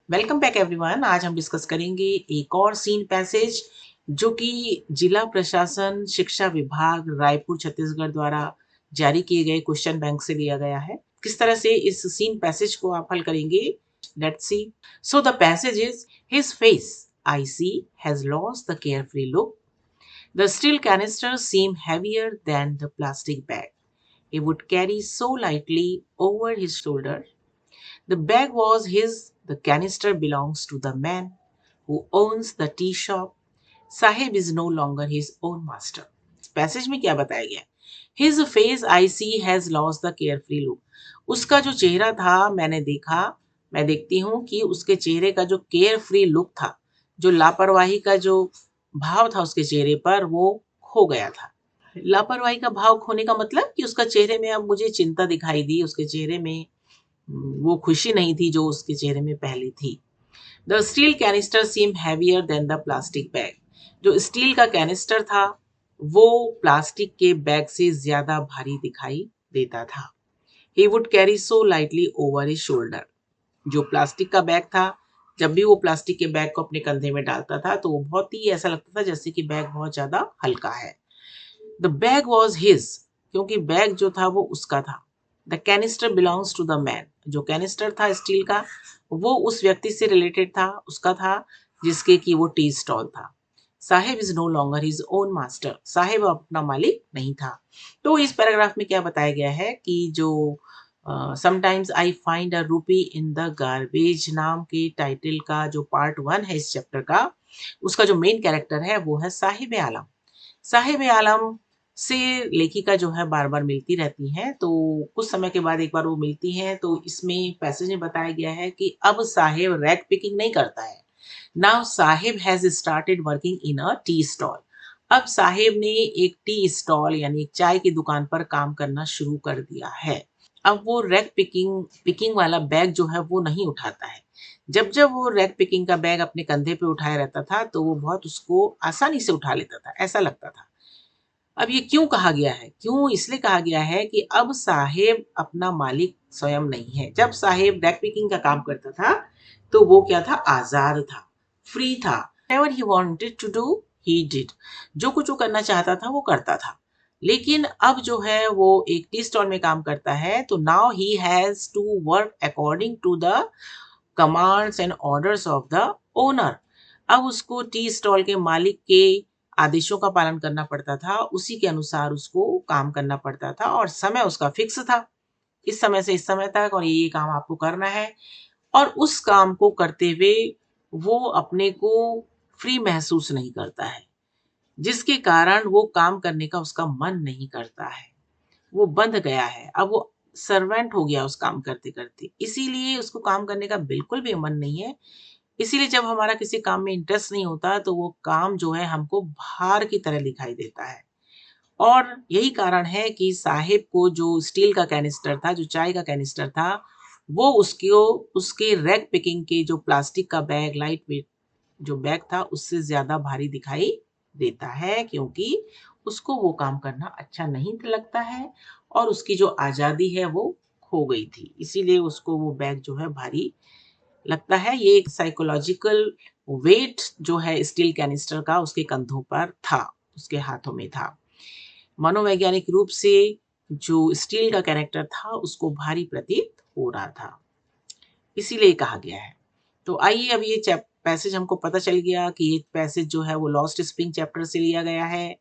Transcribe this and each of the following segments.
Welcome back everyone. आज हम discuss करेंगे एक और सीन पैसेज जो कि जिला प्रशासन शिक्षा विभाग रायपुर छत्तीसगढ़ द्वारा जारी किए गए क्वेश्चन बैंक से लिया गया है। किस तरह से इस सीन पैसेज को आप हल करेंगे, let's see. So the passage is his face I see has lost the carefree look, the steel canister seem heavier than the plastic bag he would carry so lightly over his shoulder. The bag was his, the canister belongs to the man who owns the tea shop. Sahib is no longer his own master. इस passage में क्या बताया गया? His face I see has lost the carefree look. उसका जो चेहरा था मैं देखती हूँ कि उसके चेहरे का जो केयर फ्री लुक था, जो लापरवाही का जो भाव था उसके चेहरे पर, वो खो गया था। लापरवाही का भाव खोने का मतलब कि उसका चेहरे में अब मुझे चिंता दिखाई दी, उसके चेहरे में वो खुशी नहीं थी जो उसके चेहरे में पहले थी। The steel canister seem heavier than the plastic bag. जो स्टील का कैनिस्टर था वो प्लास्टिक के बैग से ज्यादा भारी दिखाई देता था। He would carry so lightly over his shoulder. जो प्लास्टिक का बैग था, जब भी वो प्लास्टिक के बैग को अपने कंधे में डालता था तो वो बहुत ही ऐसा लगता था जैसे कि बैग बहुत ज्यादा हल्का है। द बैग वॉज हिज, क्योंकि बैग जो था वो उसका था। The canister belongs to the man. जो कैनिस्टर था स्टील का वो उस व्यक्ति से रिलेटेड था, उसका था, जिसके कि वो टी स्टॉल था। Sahib is no longer his own master. Sahib अपना मालिक नहीं था। तो इस पैराग्राफ में क्या बताया गया है कि जो समटाइम्स आई फाइंड अ रूपी इन द गार्बेज नाम के टाइटल का जो पार्ट 1 है इस चैप्टर का, उसका जो मेन कैरेक्टर है वो है साहिब आलम। साहिब आलम से लेखिका जो है बार बार मिलती रहती हैं, तो कुछ समय के बाद एक बार वो मिलती हैं, तो इसमें पैसेज में बताया गया है कि अब साहिब रैक पिकिंग नहीं करता है। Now Sahib has started working in a tea stall. अब साहिब ने एक टी स्टॉल यानी एक चाय की दुकान पर काम करना शुरू कर दिया है। अब वो रैक पिकिंग पिकिंग वाला बैग जो है वो नहीं उठाता है। जब जब वो रैक पिकिंग का बैग अपने कंधे पे उठाया रहता था तो वो बहुत उसको आसानी से उठा लेता था, ऐसा लगता था। अब ये क्यों कहा गया है? क्यों इसलिए कहा गया है कि अब साहेब अपना मालिक स्वयं नहीं है। जब साहेब रैक पिकिंग का काम करता था तो वो क्या था? आजाद था, फ्री था। Whatever he wanted to do, he did. जो कुछ वो करना चाहता था वो करता था। लेकिन अब जो है वो एक टी स्टॉल में काम करता है, तो now he has to work according to the commands and orders of the owner. अब उसको टी स्टॉल के मालिक के आदेशों का पालन करना पड़ता था, उसी के अनुसार उसको काम करना पड़ता था और समय उसका फिक्स था। इस समय से इस समय तक और ये काम आपको करना है। और उस काम को करते हुए वो अपने को फ्री महसूस नहीं करता है, जिसके कारण वो काम करने का उसका मन नहीं करता है। वो बंध गया है, अब वो सर्वेंट हो गया उस काम करते करते, इसीलिए उसको काम करने का बिल्कुल भी मन नहीं है। इसीलिए जब हमारा किसी काम में इंटरेस्ट नहीं होता तो वो काम जो है हमको भार की तरह दिखाई देता है। और यही कारण है कि साहिब को जो स्टील का कैनिस्टर था, जो चाय का कैनिस्टर था, वो उसको उसके रैक पिकिंग के जो प्लास्टिक का बैग, लाइट वेट जो बैग था, उससे ज्यादा भारी दिखाई देता है, क्योंकि उसको वो काम करना अच्छा नहीं लगता है और उसकी जो आजादी है वो खो गई थी, इसीलिए उसको वो बैग जो है भारी लगता है। ये एक साइकोलॉजिकल वेट जो है स्टील कैनिस्टर का उसके कंधों पर था, उसके हाथों में था। मनोवैज्ञानिक रूप से जो स्टील का कैरेक्टर था उसको भारी प्रतीत हो रहा था, इसीलिए कहा गया है। तो आइए अब ये पैसेज हमको पता चल गया कि ये पैसेज जो है वो लॉस्ट स्प्रिंग चैप्टर से लिया गया है,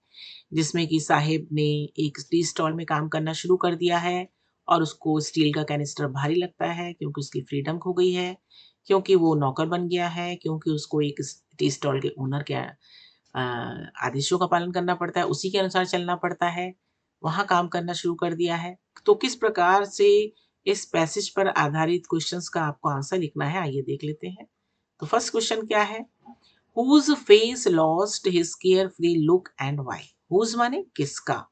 जिसमें कि साहिब ने एक टी स्टॉल में काम करना शुरू कर दिया है और उसको स्टील का कैनिस्टर भारी लगता है क्योंकि उसकी फ्रीडम खो गई है, क्योंकि वो नौकर बन गया है, क्योंकि उसको एक टी स्टॉल के ओनर के आदेशों का पालन करना पड़ता है, उसी के अनुसार चलना पड़ता है, वहाँ काम करना शुरू कर दिया है। तो किस प्रकार से इस पैसेज पर आधारित क्वेश्चंस का आपको आंसर लिखना है, आइए देख लेते हैं। तो फर्स्ट क्वेश्चन क्या है? Whose face lost his carefree look and why? Whose माने किसका?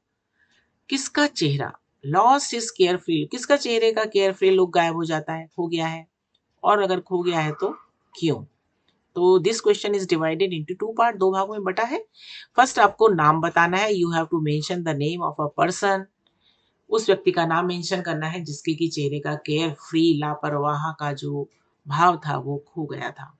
किसका चेहरा? Lost his carefree, किसका चेहरे का केयरफ्री लुक गायब हो जाता है, खो गया है? और अगर खो गया है तो क्यों? तो this question is divided into two part, दो भागों में बटा है। फर्स्ट आपको नाम बताना है, you have to mention the name of a person. उस व्यक्ति का नाम मेंशन करना है जिसके की चेहरे का केयर फ्री लापरवाह का जो भाव था वो खो गया था।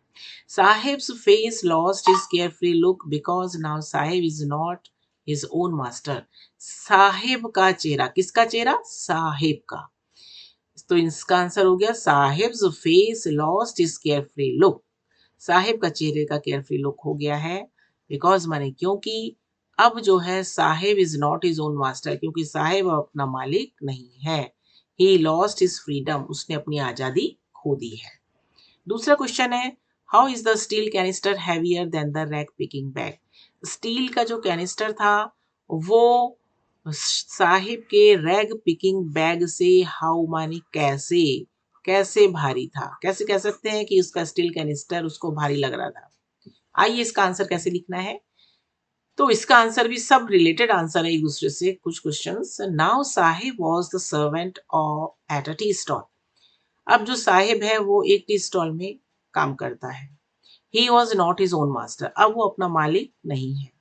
Sahibs face lost his carefree look because now Sahib is not his own master. Sahib का चेहरा, किसका चेहरा? साहिब का। तो इसका आंसर हो गया sahibs face lost his carefree look. Sahib का चेहरे का केयरफ्री लुक हो गया है। बिकॉज माने क्योंकि अब जो है Sahib is not his own master, क्योंकि साहिब अब अपना मालिक नहीं है। ही लॉस्ट हिज फ्रीडम, उसने अपनी आजादी खो दी है। दूसरा क्वेश्चन है, how is the steel canister heavier than the rag picking bag. Steel का जो कैनिस्टर था वो साहिब के रैग पिकिंग बैग से हाउ मानी कैसे, कैसे भारी था। कैसे कह सकते हैं कि उसका स्टील कैनिस्टर उसको भारी लग रहा था। आइए इसका आंसर कैसे लिखना है। तो इसका आंसर भी सब रिलेटेड आंसर है एक दूसरे से, कुछ questions. Now Sahib was the servant of eight a tea stall. अब जो साहिब है वो एक टी स्टॉल में काम करता है। He was not his own master, अब वो अपना मालिक नहीं है।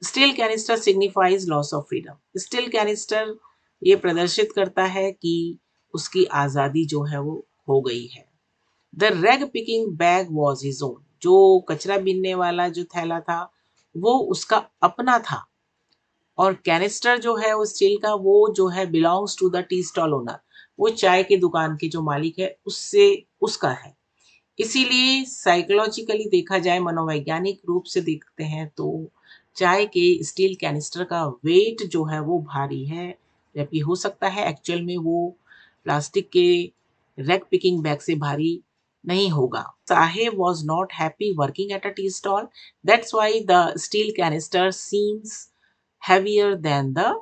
Steel canister signifies loss of freedom. Steel canister ये प्रदर्शित करता है कि उसकी आजादी जो है वो खो गई है। द रेग picking bag was his own. जो कचरा बीनने वाला जो थैला था वो उसका अपना था। और कैनिस्टर जो है वो स्टील का, वो जो है belongs to the tea stall owner. वो चाय की दुकान के जो मालिक है उससे उसका है। इसीलिए साइकोलॉजिकली देखा जाए, मनोवैज्ञानिक रूप से देखते हैं तो चाय के स्टील कैनिस्टर का वेट जो है वो भारी है, जबकि हो सकता है एक्चुअल में वो प्लास्टिक के रैक पिकिंग बैग से भारी नहीं होगा। Saheb was not happy working at a tea stall, that's why the steel canister seems heavier than the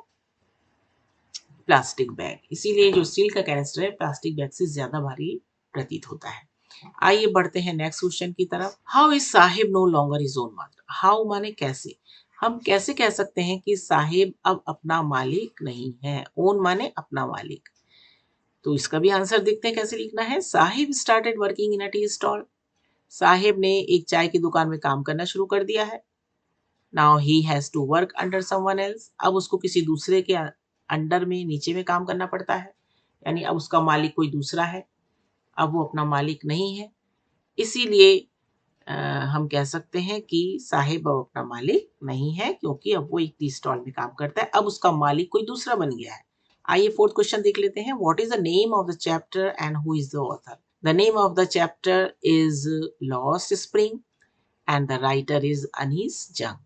plastic bag. इसीलिए जो स्टील का कैनिस्टर है प्लास्टिक बैग से ज्यादा भारी प्रतीत होता है। आइए बढ़ते हैं नेक्स्ट क्वेश्चन की तरफ। How is Sahib no longer is own master. How माने कैसे, हम कैसे कह सकते हैं कि साहिब अब अपना मालिक नहीं है। ओन माने अपना मालिक। तो इसका भी आंसर देखते हैं कैसे लिखना है। Sahib started working in a tea stall. Sahib ने एक चाय की दुकान में काम करना शुरू कर दिया है। Now he has to work under someone else. अब उसको किसी दूसरे के अंडर में, नीचे में काम करना पड़ता है। यानी अब उसका मालिक कोई दूसरा है, अब वो अपना मालिक नहीं है। इसीलिए अ, हम कह सकते हैं कि साहिब अब अपना मालिक नहीं है, क्योंकि अब वो एक टी स्टॉल में काम करता है। अब उसका मालिक कोई दूसरा बन गया है। आइए फोर्थ क्वेश्चन देख लेते हैं। What is the name of the chapter and who is the author. The name of the chapter is lost spring and the writer is Anees Jung.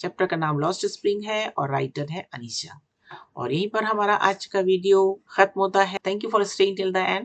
Chapter का नाम लॉस्ट स्प्रिंग है और राइटर है अनीस जंग। और यहीं पर हमारा आज का वीडियो खत्म होता है। Thank you for staying till the end.